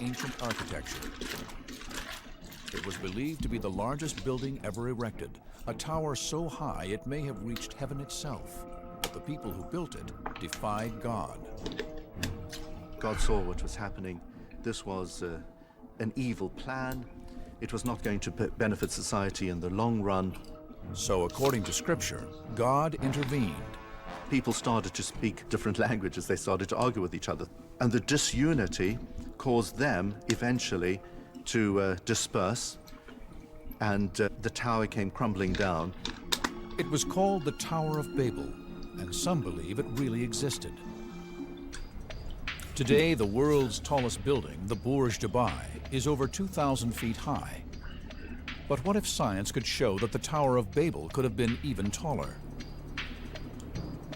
ancient architecture. It was believed to be the largest building ever erected, a tower so high it may have reached heaven itself. But the people who built it defied God. God saw what was happening. This was an evil plan. It was not going to benefit society in the long run. So according to Scripture, God intervened. People started to speak different languages. They started to argue with each other. And the disunity caused them eventually to disperse, and the tower came crumbling down. It was called the Tower of Babel, and some believe it really existed. Today, the world's tallest building, the Burj Dubai, is over 2,000 feet high. But what if science could show that the Tower of Babel could have been even taller?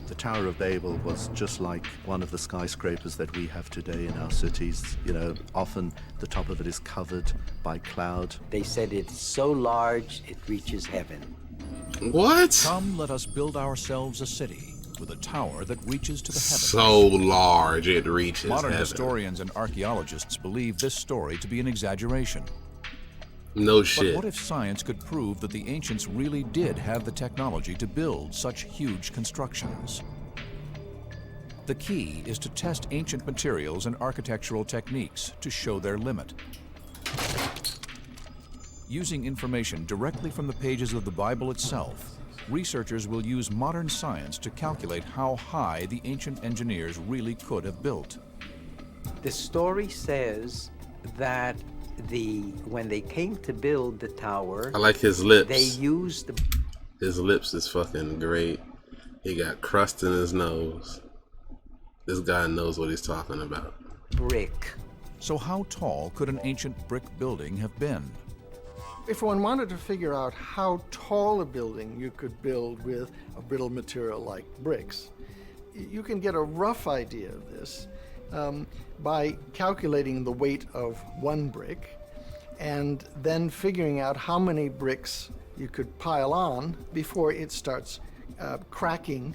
The Tower of Babel was just like one of the skyscrapers that we have today in our cities. You know, often the top of it is covered by cloud. They said it's so large it reaches heaven. What? Come, let us build ourselves a city with a tower that reaches to the heavens. So large it reaches Modern heaven. historians and archaeologists believe this story to be an exaggeration. No But shit. what if science could prove that the ancients really did have the technology to build such huge constructions? The key is to test ancient materials and architectural techniques to show their limit. Using information directly from the pages of the Bible itself, researchers will use modern science to calculate how high the ancient engineers really could have built. The story says that when they came to build the tower, I like his lips. they used the His lips is fucking great. He got crust in his nose. This guy knows what he's talking about. brick. So how tall could an ancient brick building have been? If one wanted to figure out how tall a building you could build with a brittle material like bricks, you can get a rough idea of this by calculating the weight of one brick and then figuring out how many bricks you could pile on before it starts cracking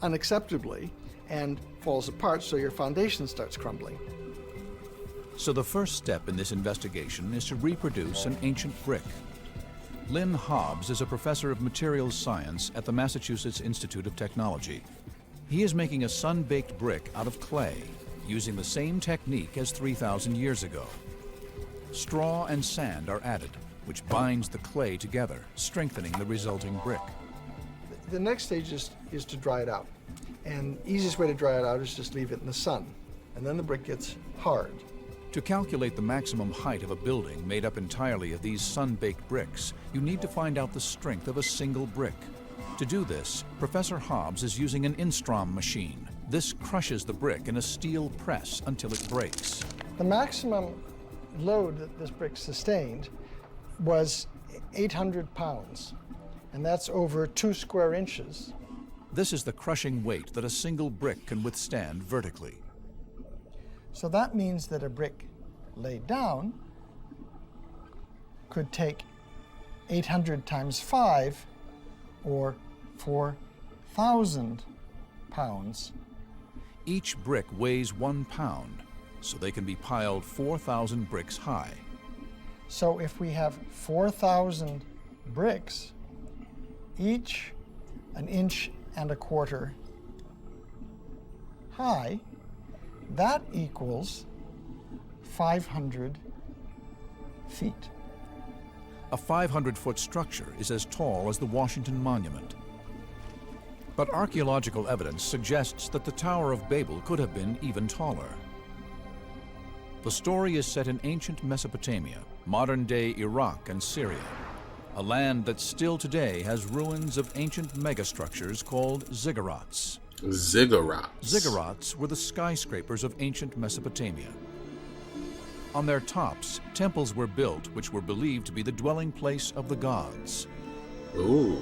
unacceptably and falls apart, so your foundation starts crumbling. So the first step in this investigation is to reproduce an ancient brick. Lynn Hobbs is a professor of materials science at the Massachusetts Institute of Technology. He is making a sun-baked brick out of clay, using the same technique as 3,000 years ago. Straw and sand are added, which binds the clay together, strengthening the resulting brick. The next stage is to dry it out. And the easiest way to dry it out is just leave it in the sun. And then the brick gets hard. To calculate the maximum height of a building made up entirely of these sun-baked bricks, you need to find out the strength of a single brick. To do this, Professor Hobbs is using an Instrom machine. This crushes the brick in a steel press until it breaks. The maximum load that this brick sustained was 800 pounds, and that's over 2 square inches. This is the crushing weight that a single brick can withstand vertically. So that means that a brick laid down could take 800 times 5, or 4,000 pounds. Each brick weighs 1 pound, so they can be piled 4,000 bricks high. So if we have 4,000 bricks, each 1.25 inches high, that equals 500 feet. A 500-foot structure is as tall as the Washington Monument. But archaeological evidence suggests that the Tower of Babel could have been even taller. The story is set in ancient Mesopotamia, modern-day Iraq and Syria, a land that still today has ruins of ancient megastructures called ziggurats. Ziggurats. Ziggurats were the skyscrapers of ancient Mesopotamia. On their tops, temples were built which were believed to be the dwelling place of the gods. Ooh.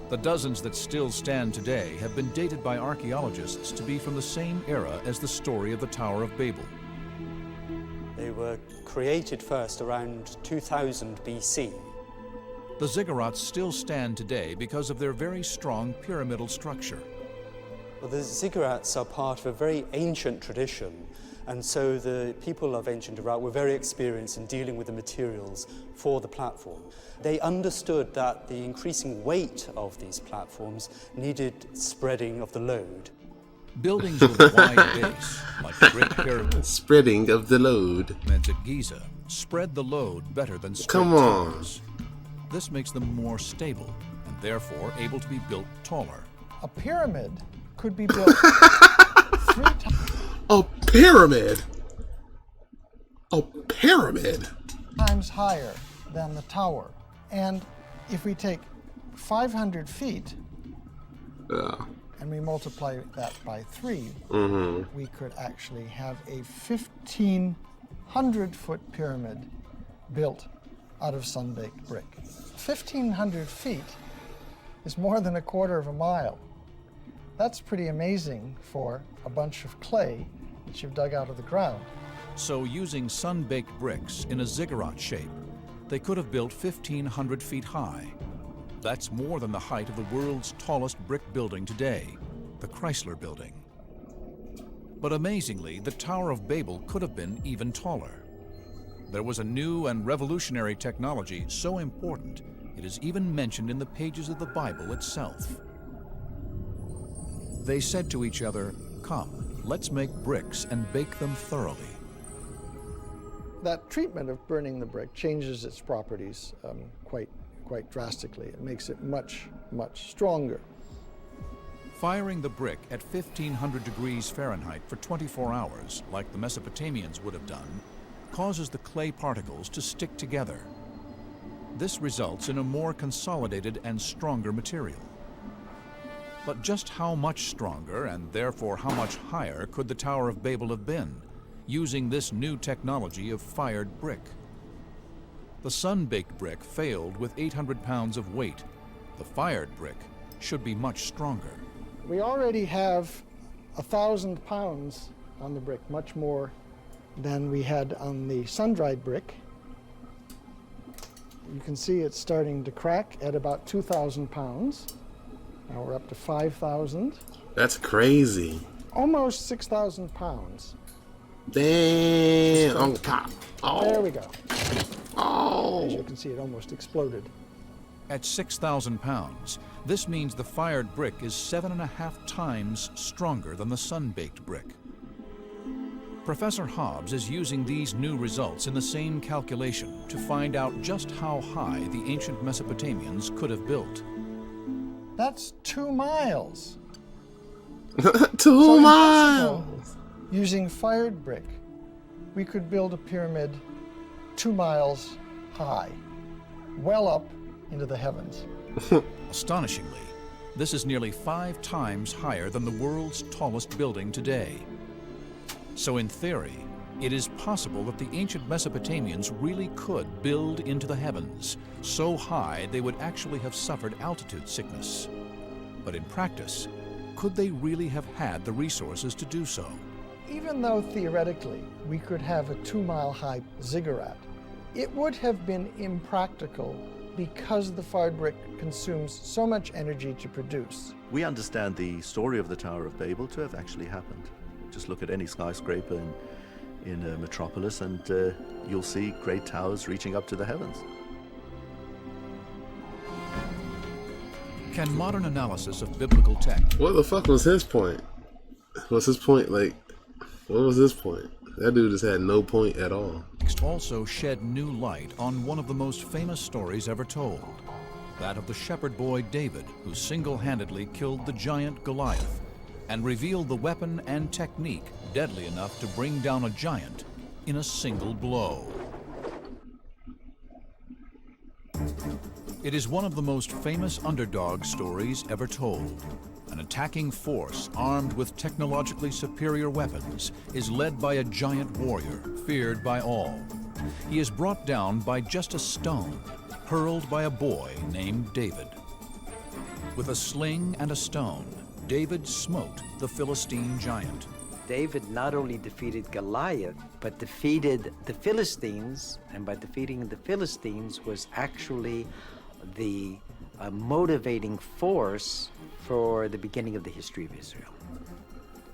The dozens that still stand today have been dated by archaeologists to be from the same era as the story of the Tower of Babel. They were created first around 2000 BC. The ziggurats still stand today because of their very strong pyramidal structure. Well, the ziggurats are part of a very ancient tradition And so the people of ancient Iraq were very experienced in dealing with the materials for the platform. They understood that the increasing weight of these platforms needed spreading of the load. Buildings with a wide base, like the Great Pyramid Spreading of the load. at Giza, spread the load better than straight Come on. towers. This makes them more stable and therefore able to be built taller. A pyramid could be built 3 A pyramid. A pyramid. times higher than the tower. And if we take 500 feet Yeah. and we multiply that by 3, we could actually have a 1,500-foot pyramid built out of sun-baked brick. 1,500 feet is more than a quarter of a mile. That's pretty amazing for a bunch of clay that you've dug out of the ground. So using sun-baked bricks in a ziggurat shape, they could have built 1,500 feet high. That's more than the height of the world's tallest brick building today, the Chrysler Building. But amazingly, the Tower of Babel could have been even taller. There was a new and revolutionary technology so important, it is even mentioned in the pages of the Bible itself. They said to each other, "Come, let's make bricks and bake them thoroughly." That treatment of burning the brick changes its properties quite drastically. It makes it much stronger. Firing the brick at 1,500 degrees Fahrenheit for 24 hours, like the Mesopotamians would have done, causes the clay particles to stick together. This results in a more consolidated and stronger material. But just how much stronger, and therefore how much higher, could the Tower of Babel have been, using this new technology of fired brick? The sun-baked brick failed with 800 pounds of weight. The fired brick should be much stronger. We already have 1,000 pounds on the brick, much more than we had on the sun-dried brick. You can see it's starting to crack at about 2,000 pounds. Now we're up to 5,000. That's crazy. Almost 6,000 pounds. Damn. On top. Oh. There we go. As Oh. you can see, it almost exploded. At 6,000 pounds, this means the fired brick is 7.5 times stronger than the sun-baked brick. Professor Hobbs is using these new results in the same calculation to find out just how high the ancient Mesopotamians could have built. That's 2 miles. 2 miles. Using fired brick, we could build a pyramid 2 miles high, well up into the heavens. Astonishingly, this is nearly 5 times higher than the world's tallest building today. So in theory, it is possible that the ancient Mesopotamians really could build into the heavens, so high they would actually have suffered altitude sickness. But in practice, could they really have had the resources to do so? Even though theoretically we could have a 2-mile high ziggurat, it would have been impractical because the fired brick consumes so much energy to produce. We understand the story of the Tower of Babel to have actually happened. Just look at any skyscraper in a metropolis and you'll see great towers reaching up to the heavens. Can modern analysis of biblical text What the fuck was his point? What's his point? Like, what was his point? That dude just had no point at all. also shed new light on one of the most famous stories ever told, that of the shepherd boy David, who single-handedly killed the giant Goliath and revealed the weapon and technique deadly enough to bring down a giant in a single blow. It is one of the most famous underdog stories ever told. An attacking force armed with technologically superior weapons is led by a giant warrior, feared by all. He is brought down by just a stone, hurled by a boy named David. With a sling and a stone, David smote the Philistine giant. David not only defeated Goliath, but defeated the Philistines, and by defeating the Philistines was actually the motivating force for the beginning of the history of Israel.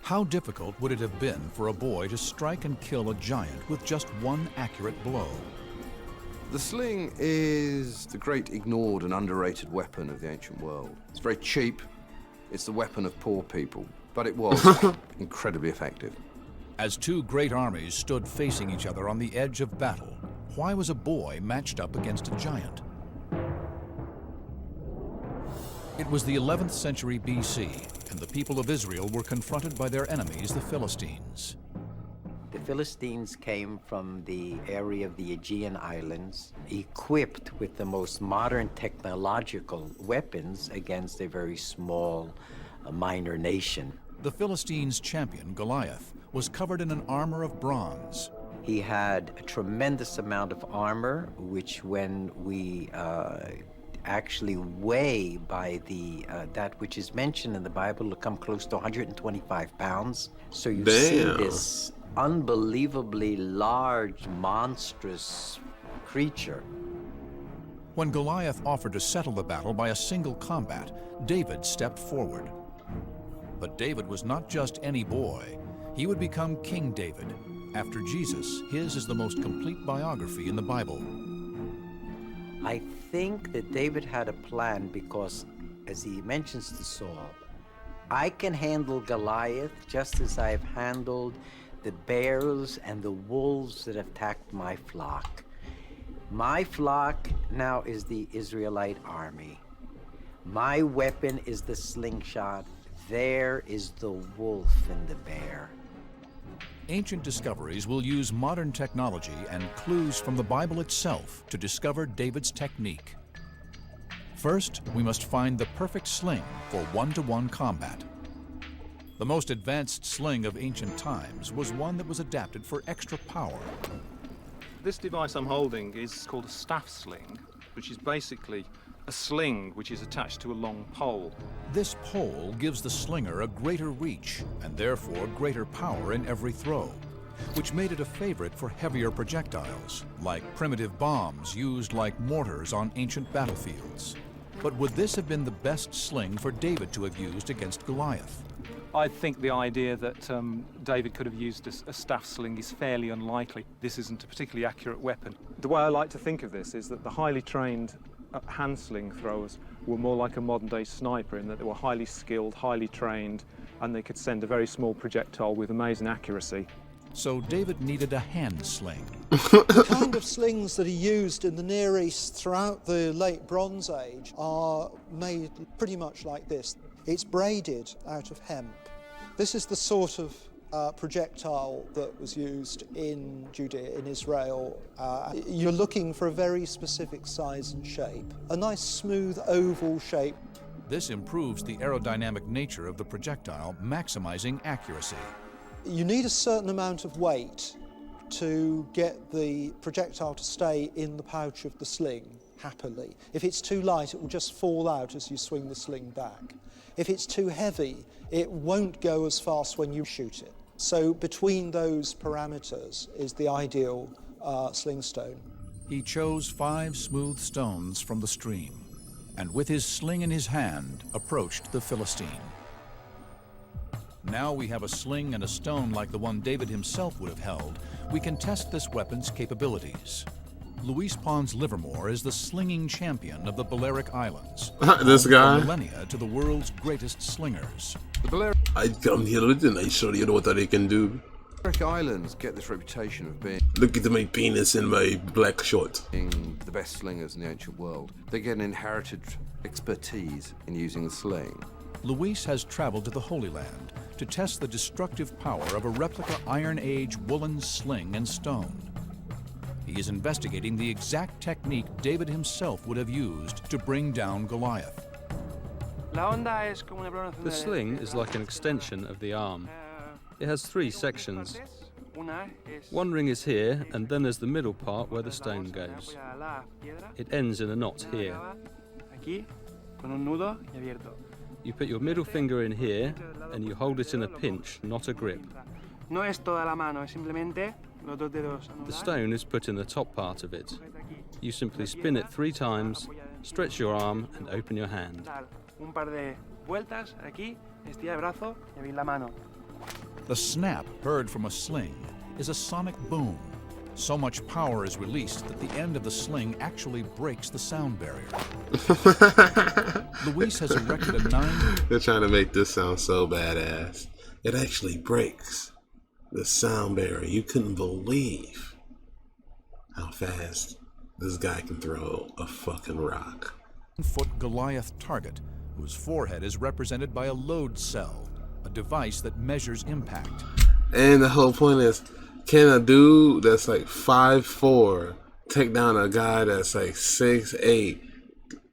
How difficult would it have been for a boy to strike and kill a giant with just one accurate blow? The sling is the great ignored and underrated weapon of the ancient world. It's very cheap. It's the weapon of poor people, but it was incredibly effective. As two great armies stood facing each other on the edge of battle, why was a boy matched up against a giant? It was the 11th century BC, and the people of Israel were confronted by their enemies, the Philistines. The Philistines came from the area of the Aegean Islands, equipped with the most modern technological weapons against a very small, minor nation. The Philistines' champion, Goliath, was covered in an armor of bronze. He had a tremendous amount of armor, which when we actually weigh by the that which is mentioned in the Bible will come close to 125 pounds. So you see this unbelievably large, monstrous creature. When Goliath offered to settle the battle by a single combat, David stepped forward. But David was not just any boy. He would become King David. After Jesus, his is the most complete biography in the Bible. I think that David had a plan because, as he mentions to Saul, I can handle Goliath just as I've handled the bears and the wolves that attacked my flock. My flock now is the Israelite army. My weapon is the slingshot. There is the wolf and the bear. Ancient discoveries will use modern technology and clues from the Bible itself to discover David's technique. First, we must find the perfect sling for one-to-one combat. The most advanced sling of ancient times was one that was adapted for extra power. This device I'm holding is called a staff sling, which is basically a sling which is attached to a long pole. This pole gives the slinger a greater reach and therefore greater power in every throw, which made it a favorite for heavier projectiles, like primitive bombs used like mortars on ancient battlefields. But would this have been the best sling for David to have used against Goliath? I think the idea that David could have used a staff sling is fairly unlikely. This isn't a particularly accurate weapon. The way I like to think of this is that the highly trained hand sling throwers were more like a modern-day sniper in that they were highly skilled, highly trained, and they could send a very small projectile with amazing accuracy. So David needed a hand sling. The kind of slings that are used in the Near East throughout the late Bronze Age are made pretty much like this. It's braided out of hemp. This is the sort of projectile that was used in Judea, in Israel. You're looking for a very specific size and shape. A nice smooth oval shape. This improves the aerodynamic nature of the projectile, maximizing accuracy. You need a certain amount of weight to get the projectile to stay in the pouch of the sling happily. If it's too light, it will just fall out as you swing the sling back. If it's too heavy, it won't go as fast when you shoot it. So between those parameters is the ideal sling stone. He chose 5 smooth stones from the stream, and with his sling in his hand, approached the Philistine. Now we have a sling and a stone like the one David himself would have held. We can test this weapon's capabilities. Luis Pons Livermore is the slinging champion of the Balearic Islands. This guy? For millennia to the world's greatest slingers. The Balearic I come here with and I show you what they can do. Islands get this reputation of being Look at my penis in my black short. the best slingers in the ancient world. They get an inherited expertise in using the sling. Luis has traveled to the Holy Land to test the destructive power of a replica Iron Age woolen sling and stone. He is investigating the exact technique David himself would have used to bring down Goliath. The sling is like an extension of the arm. It has 3 sections. One ring is here, and then there's the middle part where the stone goes. It ends in a knot here. You put your middle finger in here, and you hold it in a pinch, not a grip. The stone is put in the top part of it. You simply spin it 3 times, stretch your arm, and open your hand. The snap heard from a sling is a sonic boom. So much power is released that the end of the sling actually breaks the sound barrier. Luis has erected a 9... They're trying to make this sound so badass. It actually breaks the sound barrier. You couldn't believe how fast this guy can throw a fucking rock. ...foot Goliath target, whose forehead is represented by a load cell, a device that measures impact. And the whole point is, can a dude that's like 5'4" take down a guy that's like 6'8",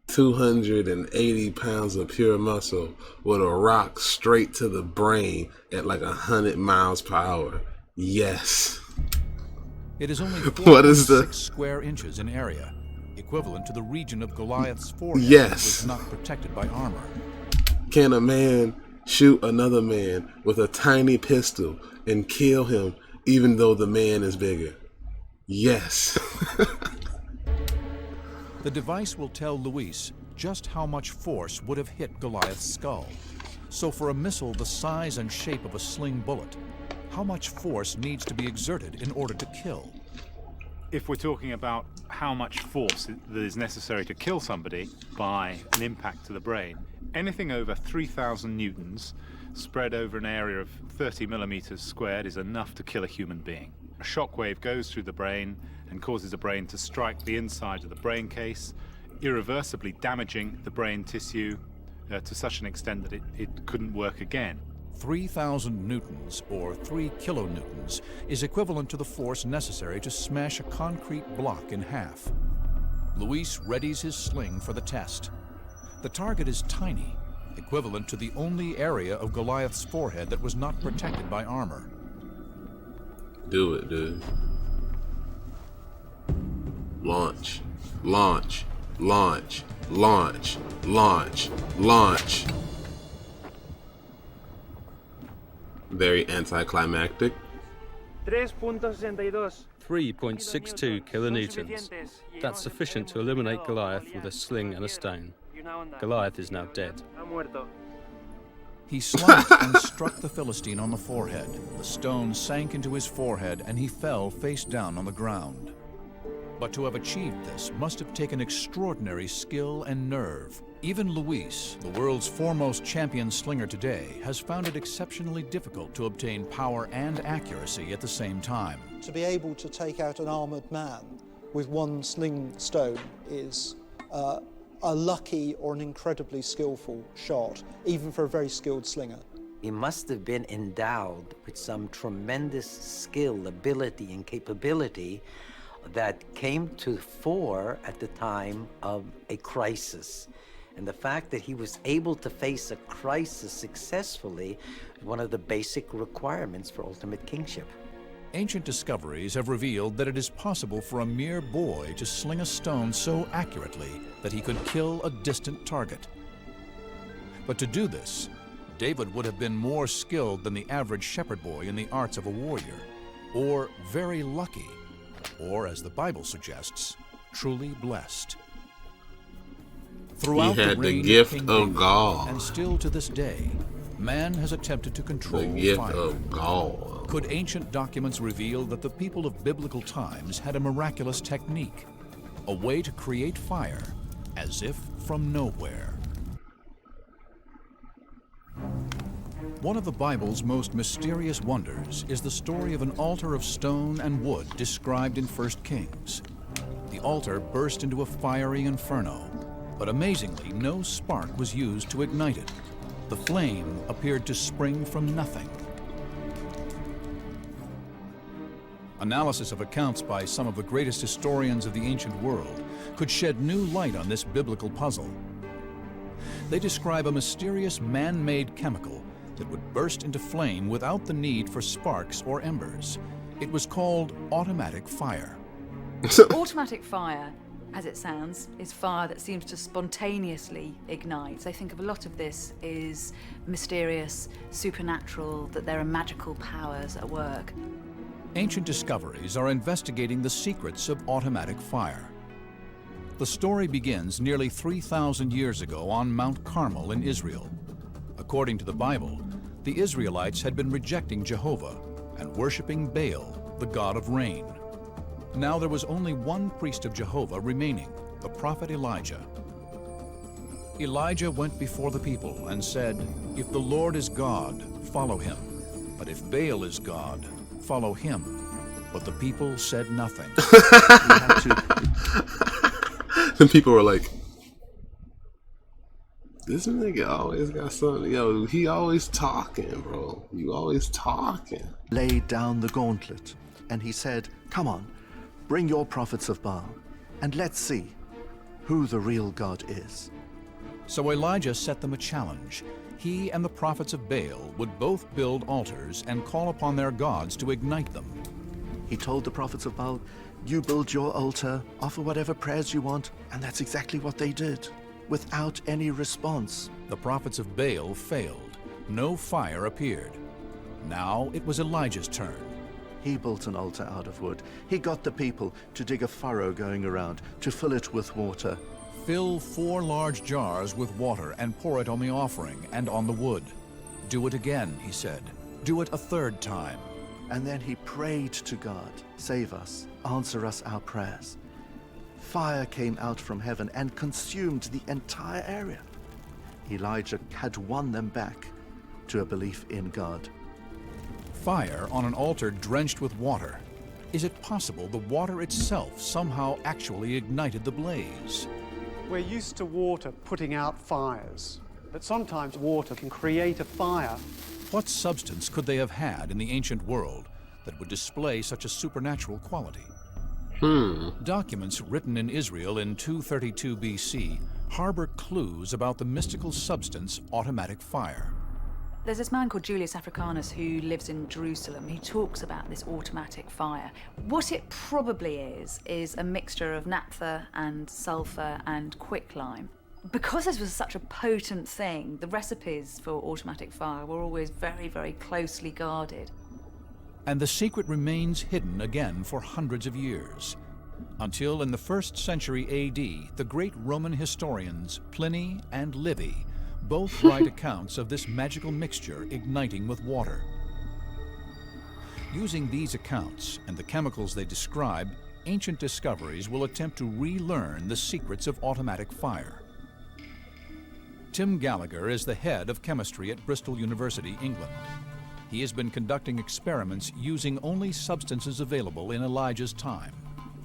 280 pounds of pure muscle with a rock straight to the brain at like 100 miles per hour? Yes. It is only What is 4.6 square inches in area, equivalent to the region of Goliath's forehead Yes. that was not protected by armor. Can a man shoot another man with a tiny pistol and kill him even though the man is bigger? Yes. The device will tell Luis just how much force would have hit Goliath's skull. So for a missile the size and shape of a sling bullet, how much force needs to be exerted in order to kill? If we're talking about how much force that is necessary to kill somebody by an impact to the brain, anything over 3,000 newtons spread over an area of 30 millimeters squared is enough to kill a human being. A shockwave goes through the brain and causes the brain to strike the inside of the brain case, irreversibly damaging the brain tissue to such an extent that it couldn't work again. 3,000 newtons, or 3 kilonewtons, is equivalent to the force necessary to smash a concrete block in half. Luis readies his sling for the test. The target is tiny, equivalent to the only area of Goliath's forehead that was not protected by armor. Do it, dude. Launch. Launch. Launch. Launch. Launch. Launch. Very anticlimactic. 3.62 kilonewtons. That's sufficient to eliminate Goliath with a sling and a stone. Goliath is now dead. He sliced and struck the Philistine on the forehead. The stone sank into his forehead and he fell face down on the ground. But to have achieved this must have taken extraordinary skill and nerve. Even Luis, the world's foremost champion slinger today, has found it exceptionally difficult to obtain power and accuracy at the same time. To be able to take out an armoured man with one sling stone is a lucky or an incredibly skillful shot, even for a very skilled slinger. He must have been endowed with some tremendous skill, ability, and capability that came to fore at the time of a crisis. And the fact that he was able to face a crisis successfully is one of the basic requirements for ultimate kingship. Ancient discoveries have revealed that it is possible for a mere boy to sling a stone so accurately that he could kill a distant target. But to do this, David would have been more skilled than the average shepherd boy in the arts of a warrior, or very lucky, or, as the Bible suggests, truly blessed. Throughout He had the the reign gift King of David, gall. and still to this day, man has attempted to control The gift fire. of gall. Could ancient documents reveal that the people of biblical times had a miraculous technique, a way to create fire as if from nowhere? One of the Bible's most mysterious wonders is the story of an altar of stone and wood described in 1 Kings. The altar burst into a fiery inferno, but amazingly no spark was used to ignite it. The flame appeared to spring from nothing. Analysis of accounts by some of the greatest historians of the ancient world could shed new light on this biblical puzzle. They describe a mysterious man-made chemical that would burst into flame without the need for sparks or embers. It was called automatic fire. Automatic fire, as it sounds, is fire that seems to spontaneously ignite. I think of a lot of this is mysterious, supernatural, that there are magical powers at work. Ancient discoveries are investigating the secrets of automatic fire. The story begins nearly 3,000 years ago on Mount Carmel in Israel. According to the Bible, The Israelites had been rejecting Jehovah and worshiping Baal, the god of rain. Now there was only one priest of Jehovah remaining, the prophet Elijah. Elijah went before the people and said, "If the Lord is God, follow him. But if Baal is God, follow him." But the people said nothing. The people were like, this nigga always got something. Yo, he always talking, bro. You always talking. Laid down the gauntlet, and he said, "Come on, bring your prophets of Baal, and let's see who the real God is." So Elijah set them a challenge. He and the prophets of Baal would both build altars and call upon their gods to ignite them. He told the prophets of Baal, "You build your altar, offer whatever prayers you want," and that's exactly what they did, without any response. The prophets of Baal failed. No fire appeared. Now it was Elijah's turn. He built an altar out of wood. He got the people to dig a furrow going around, to fill it with water. Fill 4 large jars with water and pour it on the offering and on the wood. Do it again, he said. Do it a 3rd time. And then he prayed to God, "Save us, answer us our prayers." Fire came out from heaven and consumed the entire area. Elijah had won them back to a belief in God. Fire on an altar drenched with water. Is it possible the water itself somehow actually ignited the blaze? We're used to water putting out fires, but sometimes water can create a fire. What substance could they have had in the ancient world that would display such a supernatural quality? Documents written in Israel in 232 BC harbor clues about the mystical substance automatic fire. There's this man called Julius Africanus who lives in Jerusalem. He talks about this automatic fire. What it probably is a mixture of naphtha and sulfur and quicklime. Because this was such a potent thing, the recipes for automatic fire were always very, very closely guarded. And the secret remains hidden again for hundreds of years, until in the 1st century AD, the great Roman historians Pliny and Livy both write accounts of this magical mixture igniting with water. Using these accounts and the chemicals they describe, ancient discoveries will attempt to relearn the secrets of automatic fire. Tim Gallagher is the head of chemistry at Bristol University, England. He has been conducting experiments using only substances available in Elijah's time.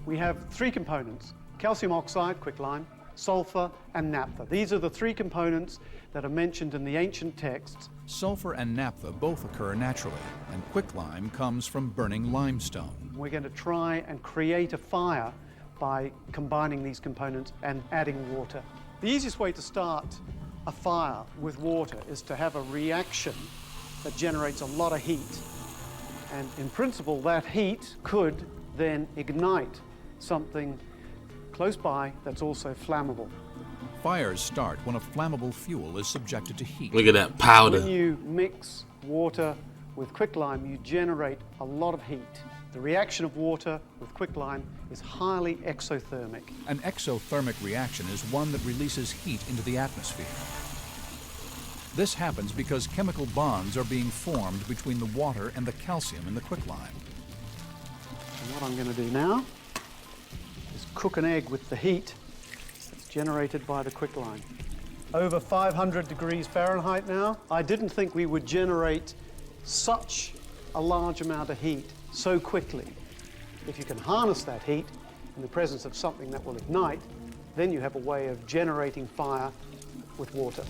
We have 3 components: calcium oxide, quicklime, sulfur, and naphtha. These are the 3 components that are mentioned in the ancient texts. Sulfur and naphtha both occur naturally, and quicklime comes from burning limestone. We're going to try and create a fire by combining these components and adding water. The easiest way to start a fire with water is to have a reaction that generates a lot of heat. And in principle, that heat could then ignite something close by that's also flammable. Fires start when a flammable fuel is subjected to heat. Look at that powder. When you mix water with quicklime, you generate a lot of heat. The reaction of water with quicklime is highly exothermic. An exothermic reaction is one that releases heat into the atmosphere. This happens because chemical bonds are being formed between the water and the calcium in the quicklime. And what I'm going to do now is cook an egg with the heat that's generated by the quicklime. Over 500 degrees Fahrenheit now. I didn't think we would generate such a large amount of heat so quickly. If you can harness that heat in the presence of something that will ignite, then you have a way of generating fire with water.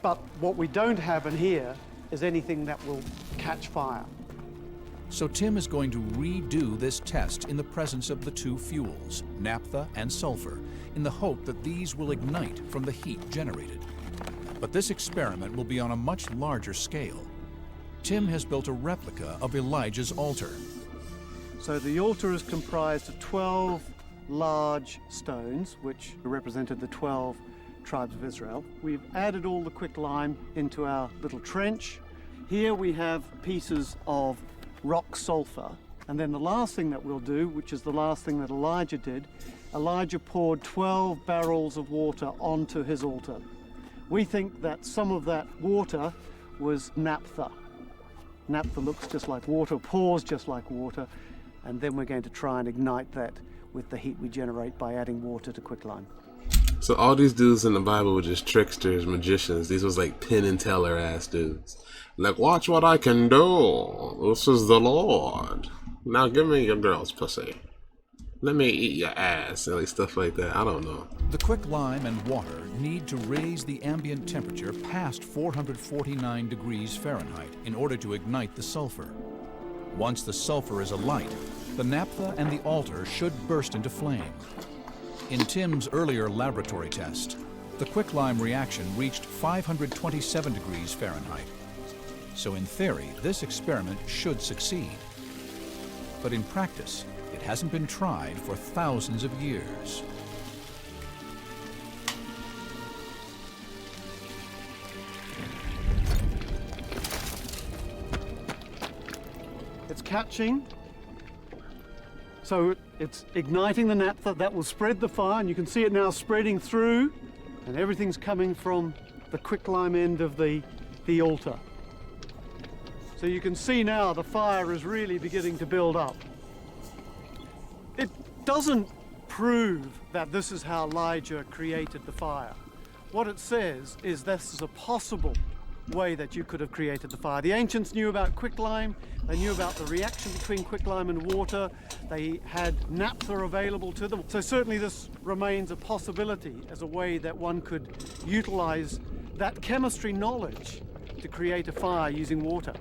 But what we don't have in here is anything that will catch fire. So Tim is going to redo this test in the presence of the 2 fuels, naphtha and sulfur, in the hope that these will ignite from the heat generated. But this experiment will be on a much larger scale. Tim has built a replica of Elijah's altar. So the altar is comprised of 12 large stones, which represented the 12 tribes of Israel. We've added all the quicklime into our little trench. Here we have pieces of rock sulfur. And then the last thing that we'll do, which is the last thing that Elijah did, Elijah poured 12 barrels of water onto his altar. We think that some of that water was naphtha. Naphtha looks just like water, pours just like water, and then we're going to try and ignite that with the heat we generate by adding water to quicklime. So all these dudes in the Bible were just tricksters, magicians. These was like Penn and Teller ass dudes. Like, watch what I can do. This is the Lord. Now give me your girl's pussy. Let me eat your ass. And like stuff like that. I don't know. The quicklime and water need to raise the ambient temperature past 449 degrees Fahrenheit in order to ignite the sulfur. Once the sulfur is alight, the naphtha and the altar should burst into flame. In Tim's earlier laboratory test, the quicklime reaction reached 527 degrees Fahrenheit. So in theory, this experiment should succeed. But in practice, it hasn't been tried for thousands of years. It's catching. So it's igniting the naphtha. That will spread the fire, and you can see it now spreading through, and everything's coming from the quicklime end of the altar. So you can see now the fire is really beginning to build up. It doesn't prove that this is how Elijah created the fire. What it says is this is a possible way that you could have created the fire. The ancients knew about quicklime, they knew about the reaction between quicklime and water, they had naphtha available to them. So certainly this remains a possibility as a way that one could utilize that chemistry knowledge to create a fire using water.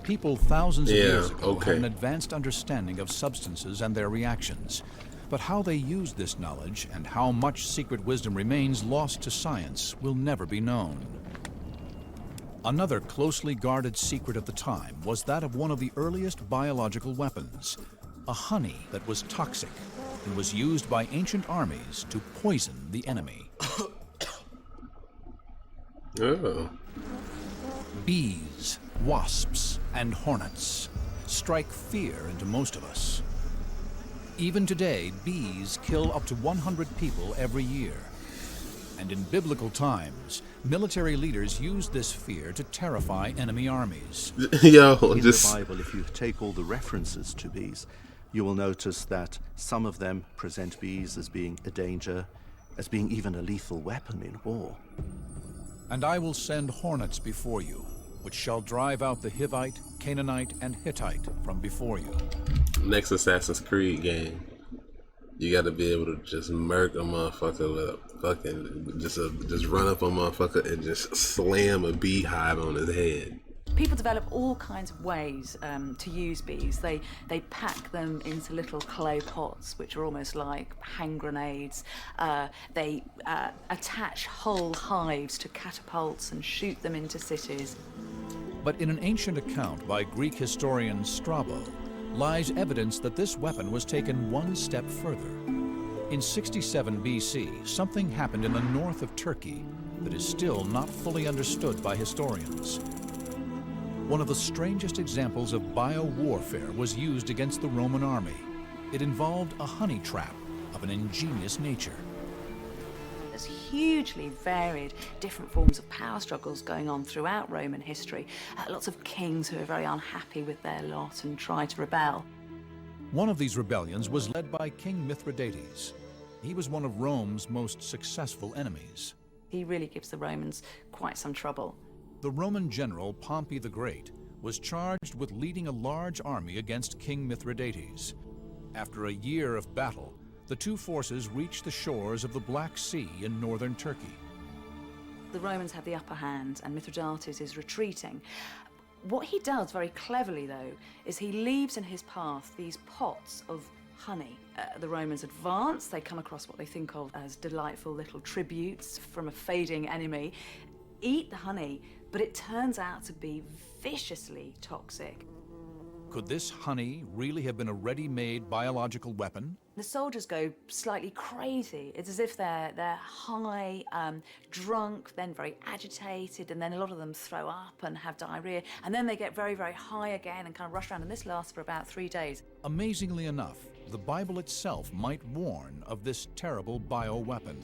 People thousands of years ago had an advanced understanding of substances and their reactions. But how they used this knowledge and how much secret wisdom remains lost to science will never be known. Another closely guarded secret of the time was that of one of the earliest biological weapons, a honey that was toxic and was used by ancient armies to poison the enemy. Oh. Bees, wasps, and hornets strike fear into most of us. Even today, bees kill up to 100 people every year. And in biblical times, military leaders used this fear to terrify enemy armies. In the Bible, if you take all the references to bees, you will notice that some of them present bees as being a danger, as being even a lethal weapon in war. And I will send hornets before you, which shall drive out the Hivite, Canaanite, and Hittite from before you. Next Assassin's Creed game, you gotta be able to just murk a motherfucker with a fucking, just run up a motherfucker and just slam a beehive on his head. People develop all kinds of ways to use bees. They pack them into little clay pots, which are almost like hand grenades. They attach whole hives to catapults and shoot them into cities. But in an ancient account by Greek historian Strabo lies evidence that this weapon was taken one step further. In 67 BC, something happened in the north of Turkey that is still not fully understood by historians. One of the strangest examples of bio-warfare was used against the Roman army. It involved a honey trap of an ingenious nature. There's hugely varied different forms of power struggles going on throughout Roman history. Lots of kings who are very unhappy with their lot and try to rebel. One of these rebellions was led by King Mithridates. He was one of Rome's most successful enemies. He really gives the Romans quite some trouble. The Roman general Pompey the Great was charged with leading a large army against King Mithridates. After a year of battle, the two forces reached the shores of the Black Sea in northern Turkey. The Romans have the upper hand and Mithridates is retreating. What he does very cleverly, though, is he leaves in his path these pots of honey. The Romans advance, they come across what they think of as delightful little tributes from a fading enemy, eat the honey, but it turns out to be viciously toxic. Could this honey really have been a ready-made biological weapon? The soldiers go slightly crazy. It's as if they're high, drunk, then very agitated, and then a lot of them throw up and have diarrhea, and then they get very, very high again and kind of rush around, and this lasts for about 3 days. Amazingly enough, the Bible itself might warn of this terrible bioweapon.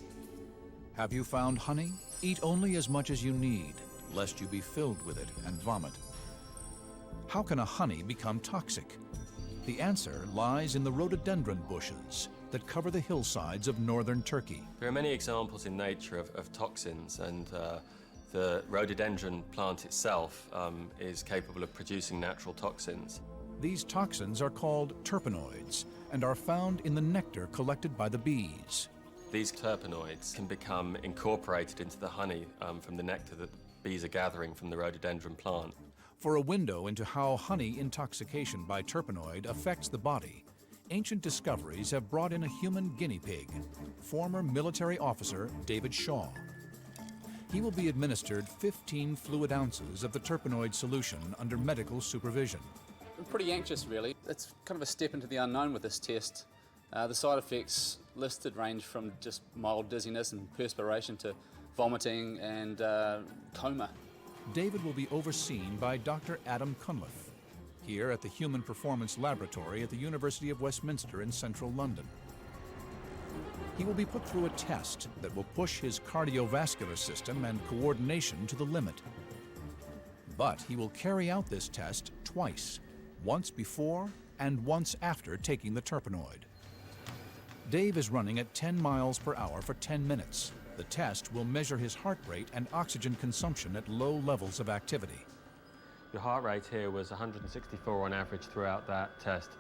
Have you found honey? Eat only as much as you need. lest you be filled with it and vomit. How can a honey become toxic? The answer lies in the rhododendron bushes that cover the hillsides of northern Turkey. There are many examples in nature of toxins, and the rhododendron plant itself is capable of producing natural toxins. These toxins are called terpenoids and are found in the nectar collected by the bees. These terpenoids can become incorporated into the honey from the nectar that bees are gathering from the rhododendron plant. For a window into how honey intoxication by terpenoid affects the body, ancient discoveries have brought in a human guinea pig, former military officer David Shaw. He will be administered 15 fluid ounces of the terpenoid solution under medical supervision. I'm pretty anxious, really. It's kind of a step into the unknown with this test. The side effects listed range from just mild dizziness and perspiration to vomiting and coma. David will be overseen by Dr. Adam Cunliffe, here at the Human Performance Laboratory at the University of Westminster in central London. He will be put through a test that will push his cardiovascular system and coordination to the limit. But he will carry out this test twice, once before and once after taking the terpenoid. Dave is running at 10 miles per hour for 10 minutes. The test will measure his heart rate and oxygen consumption at low levels of activity. Your heart rate here was 164 on average throughout that test.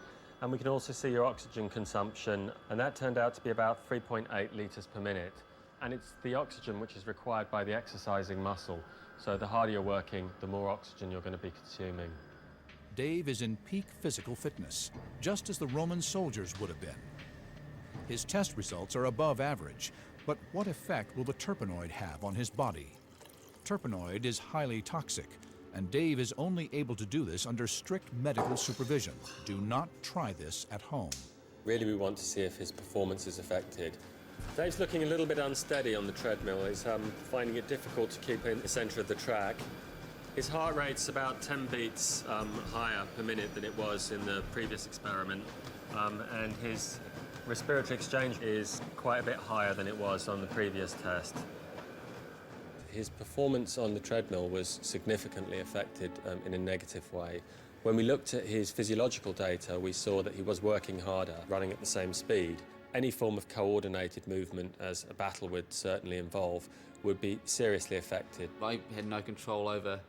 And we can also see your oxygen consumption, and that turned out to be about 3.8 litres per minute. And it's the oxygen which is required by the exercising muscle. So the harder you're working, the more oxygen you're going to be consuming. Dave is in peak physical fitness, just as the Roman soldiers would have been. His test results are above average, but what effect will the terpenoid have on his body? Terpenoid is highly toxic, and Dave is only able to do this under strict medical supervision. Do not try this at home. Really, we want to see if his performance is affected. Dave's looking a little bit unsteady on the treadmill. He's finding it difficult to keep in the centre of the track. His heart rate's about 10 beats higher per minute than it was in the previous experiment, and his respiratory exchange is quite a bit higher than it was on the previous test. His performance on the treadmill was significantly affected in a negative way. When we looked at his physiological data, we saw that he was working harder, running at the same speed. Any form of coordinated movement, as a battle would certainly involve, would be seriously affected. I had no control over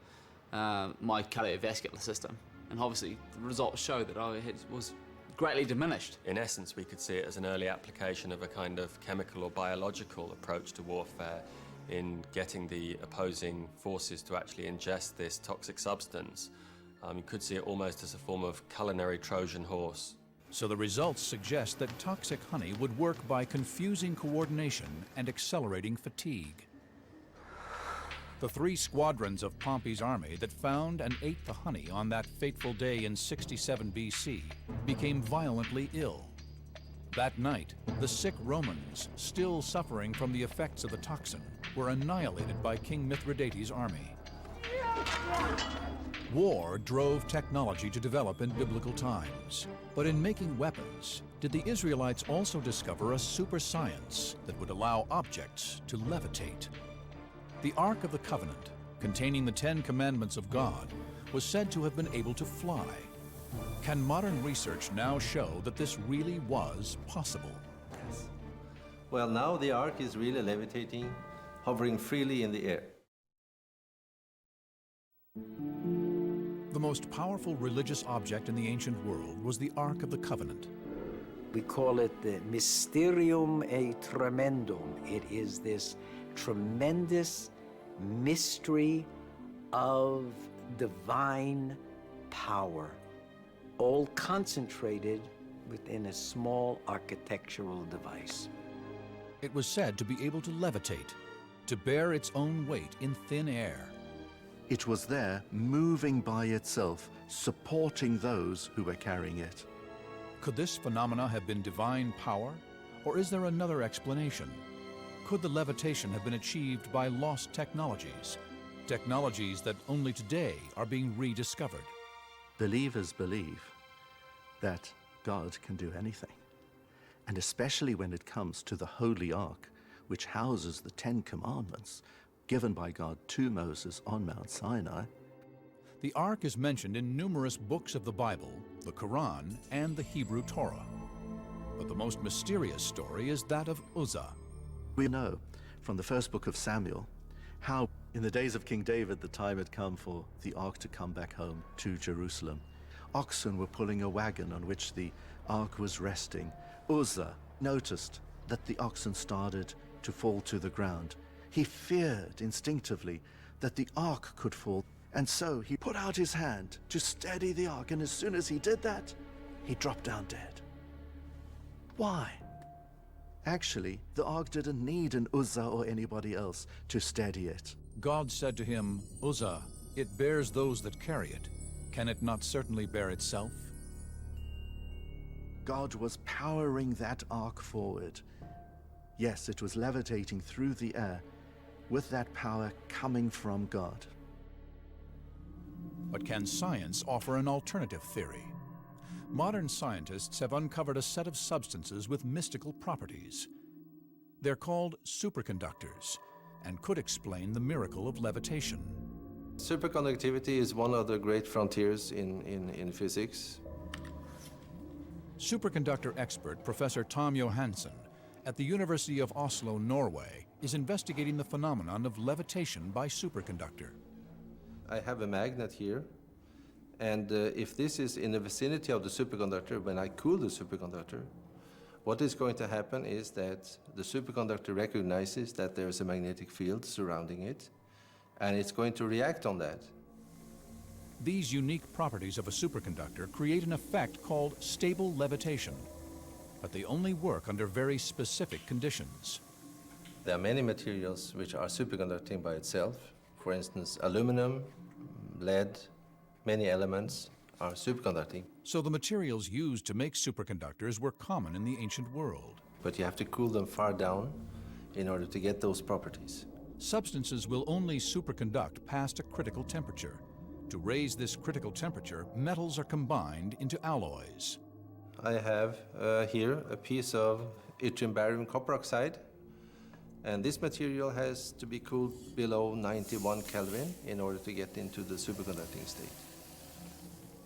my cardiovascular system, and obviously the results show that I was greatly diminished. In essence, we could see it as an early application of a kind of chemical or biological approach to warfare in getting the opposing forces to actually ingest this toxic substance. You could see it almost as a form of culinary Trojan horse. So the results suggest that toxic honey would work by confusing coordination and accelerating fatigue. The 3 squadrons of Pompey's army that found and ate the honey on that fateful day in 67 BC became violently ill. That night, the sick Romans, still suffering from the effects of the toxin, were annihilated by King Mithridates' army. War drove technology to develop in biblical times. But in making weapons, did the Israelites also discover a super science that would allow objects to levitate? The Ark of the Covenant, containing the 10 Commandments of God, was said to have been able to fly. Can modern research now show that this really was possible? Yes. Well, now the Ark is really levitating, hovering freely in the air. The most powerful religious object in the ancient world was the Ark of the Covenant. We call it the Mysterium e Tremendum. It is this tremendous mystery of divine power, all concentrated within a small architectural device. It was said to be able to levitate, to bear its own weight in thin air. It was there, moving by itself, supporting those who were carrying it. Could this phenomena have been divine power, or is there another explanation? Could the levitation have been achieved by lost technologies, technologies that only today are being rediscovered? Believers believe that God can do anything, and especially when it comes to the Holy Ark, which houses the 10 Commandments, given by God to Moses on Mount Sinai. The Ark is mentioned in numerous books of the Bible, the Quran, and the Hebrew Torah. But the most mysterious story is that of Uzzah. We know from the first book of Samuel how in the days of King David the time had come for the Ark to come back home to Jerusalem. Oxen were pulling a wagon on which the Ark was resting. Uzzah noticed that the oxen started to fall to the ground. He feared instinctively that the Ark could fall, and so he put out his hand to steady the Ark, and as soon as he did that, he dropped down dead. Why? Actually, the Ark didn't need an Uzzah or anybody else to steady it. God said to him, Uzzah, it bears those that carry it. Can it not certainly bear itself? God was powering that Ark forward. Yes, it was levitating through the air with that power coming from God. But can science offer an alternative theory? Modern scientists have uncovered a set of substances with mystical properties. They're called superconductors and could explain the miracle of levitation. Superconductivity is one of the great frontiers in physics. Superconductor expert Professor Tom Johansen at the University of Oslo, Norway, is investigating the phenomenon of levitation by superconductor. I have a magnet here, and if this is in the vicinity of the superconductor, when I cool the superconductor, what is going to happen is that the superconductor recognizes that there is a magnetic field surrounding it, and it's going to react on that. These unique properties of a superconductor create an effect called stable levitation, but they only work under very specific conditions. There are many materials which are superconducting by itself. For instance, aluminum, lead, many elements are superconducting. So the materials used to make superconductors were common in the ancient world. But you have to cool them far down in order to get those properties. Substances will only superconduct past a critical temperature. To raise this critical temperature, metals are combined into alloys. I have here a piece of yttrium barium copper oxide, and this material has to be cooled below 91 Kelvin in order to get into the superconducting state.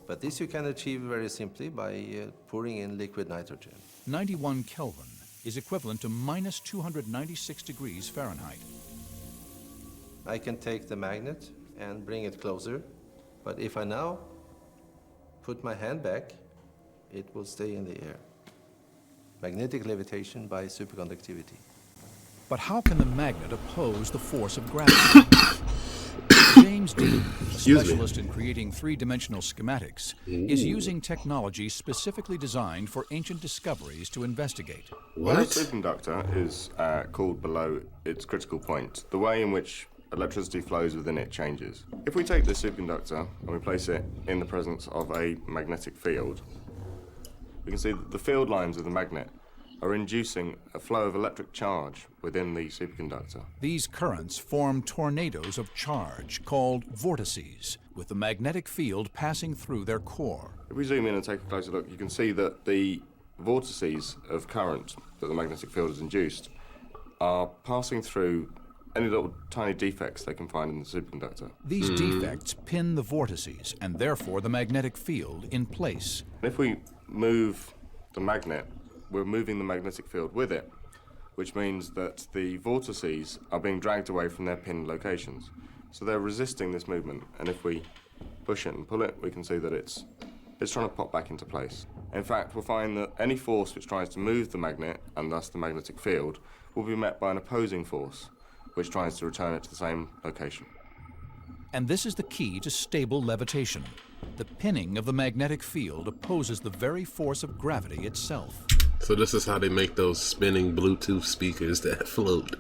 But this you can achieve very simply by pouring in liquid nitrogen. 91 Kelvin is equivalent to minus 296 degrees Fahrenheit. I can take the magnet and bring it closer, but if I now put my hand back, it will stay in the air. Magnetic levitation by superconductivity. But how can the magnet oppose the force of gravity? James Dean, a specialist in creating three-dimensional schematics, is using technology specifically designed for ancient discoveries to investigate. When a superconductor is cooled below its critical point, the way in which electricity flows within it changes. If we take this superconductor and we place it in the presence of a magnetic field, we can see that the field lines of the magnet are inducing a flow of electric charge within the superconductor. These currents form tornadoes of charge called vortices, with the magnetic field passing through their core. If we zoom in and take a closer look, you can see that the vortices of current that the magnetic field has induced are passing through any little tiny defects they can find in the superconductor. These defects pin the vortices and therefore the magnetic field in place. If we move the magnet, we're moving the magnetic field with it, which means that the vortices are being dragged away from their pinned locations. So they're resisting this movement, and if we push it and pull it, we can see that it's trying to pop back into place. In fact, we'll find that any force which tries to move the magnet, and thus the magnetic field, will be met by an opposing force, which tries to return it to the same location. And this is the key to stable levitation. The pinning of the magnetic field opposes the very force of gravity itself. So this is how they make those spinning Bluetooth speakers that float.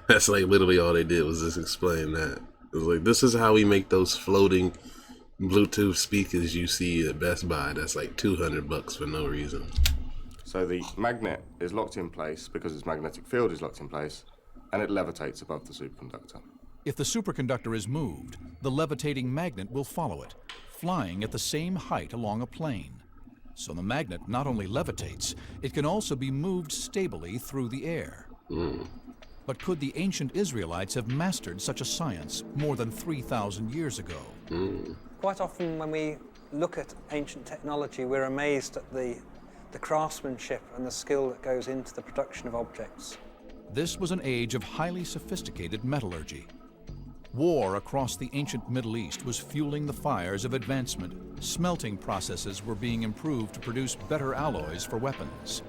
That's like literally all they did was just explain that. It was like, this is how we make those floating Bluetooth speakers you see at Best Buy. That's like $200 for no reason. So the magnet is locked in place because its magnetic field is locked in place, and it levitates above the superconductor. If the superconductor is moved, the levitating magnet will follow it, flying at the same height along a plane. So the magnet not only levitates, it can also be moved stably through the air. But could the ancient Israelites have mastered such a science more than 3,000 years ago? Quite often when we look at ancient technology, we're amazed at the craftsmanship and the skill that goes into the production of objects. This was an age of highly sophisticated metallurgy. War across the ancient Middle East was fueling the fires of advancement. Smelting processes were being improved to produce better alloys for weapons.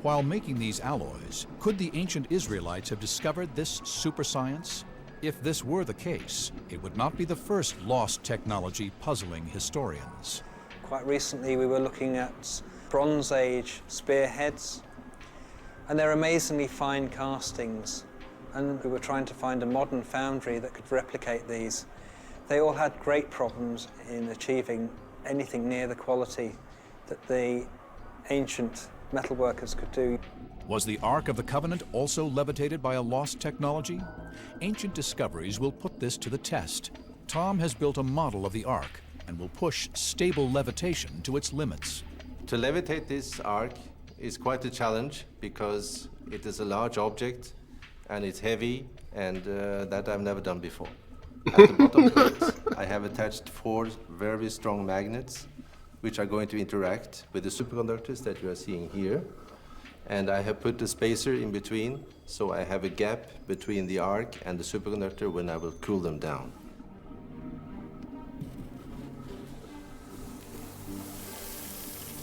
While making these alloys, could the ancient Israelites have discovered this super science? If this were the case, it would not be the first lost technology puzzling historians. Quite recently we were looking at Bronze Age spearheads, and they're amazingly fine castings, and we were trying to find a modern foundry that could replicate these. They all had great problems in achieving anything near the quality that the ancient metalworkers could do. Was the Ark of the Covenant also levitated by a lost technology? Ancient discoveries will put this to the test. Tom has built a model of the Ark and will push stable levitation to its limits. To levitate this Ark is quite a challenge because it is a large object and it's heavy, and that I've never done before. At the bottom plate, I have attached 4 very strong magnets which are going to interact with the superconductors that you are seeing here. And I have put a spacer in between, so I have a gap between the Ark and the superconductor when I will cool them down.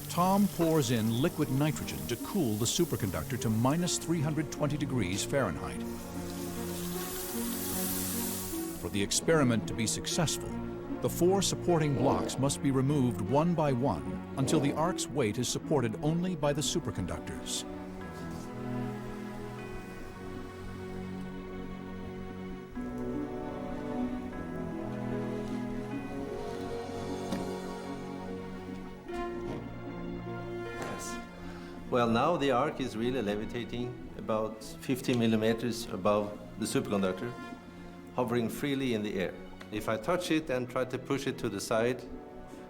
Tom pours in liquid nitrogen to cool the superconductor to minus 320 degrees Fahrenheit. For the experiment to be successful, the 4 supporting blocks must be removed one by one until the Ark's weight is supported only by the superconductors. Well, now the Ark is really levitating about 50 millimeters above the superconductor, hovering freely in the air. If I touch it and try to push it to the side,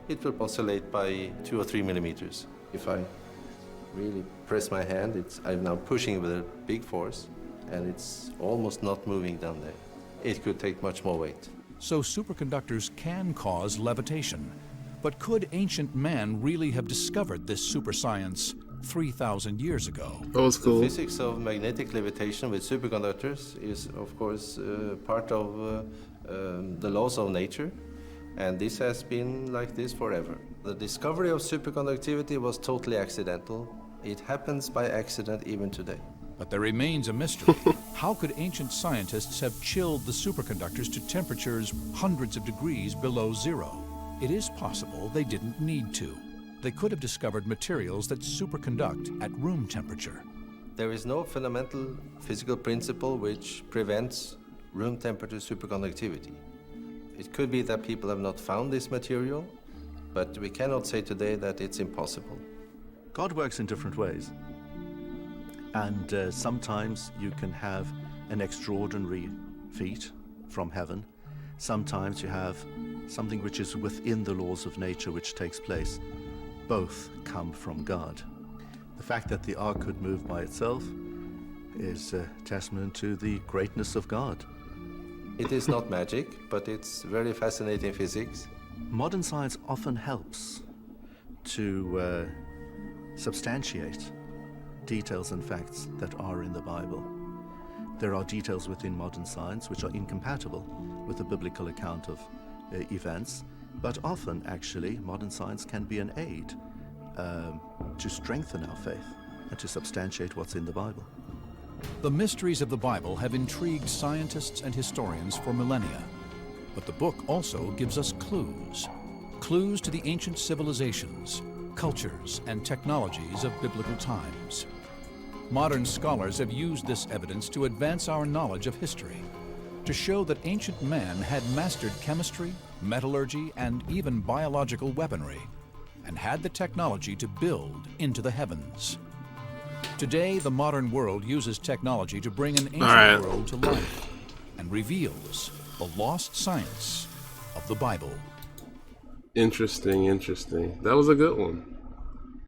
it will oscillate by 2 or 3 millimeters. If I really press my hand, I'm now pushing with a big force, and it's almost not moving down there. It could take much more weight. So superconductors can cause levitation. But could ancient man really have discovered this super science 3,000 years ago? That was cool. The physics of magnetic levitation with superconductors is, of course, part of the laws of nature, and this has been like this forever. The discovery of superconductivity was totally accidental. It happens by accident even today. But there remains a mystery. How could ancient scientists have chilled the superconductors to temperatures hundreds of degrees below zero? It is possible they didn't need to. They could have discovered materials that superconduct at room temperature. There is no fundamental physical principle which prevents room temperature superconductivity. It could be that people have not found this material, but we cannot say today that it's impossible. God works in different ways. And sometimes you can have an extraordinary feat from heaven. Sometimes you have something which is within the laws of nature which takes place. Both come from God. The fact that the Ark could move by itself is a testament to the greatness of God. It is not magic, but it's very fascinating physics. Modern science often helps to substantiate details and facts that are in the Bible. There are details within modern science which are incompatible with the biblical account of events, but often, actually, modern science can be an aid to strengthen our faith and to substantiate what's in the Bible. The mysteries of the Bible have intrigued scientists and historians for millennia, but the book also gives us clues. Clues to the ancient civilizations, cultures, and technologies of biblical times. Modern scholars have used this evidence to advance our knowledge of history, to show that ancient man had mastered chemistry, metallurgy, and even biological weaponry, and had the technology to build into the heavens. Today, the modern world uses technology to bring an ancient world to life and reveals the lost science of the Bible. Interesting, interesting. That was a good one.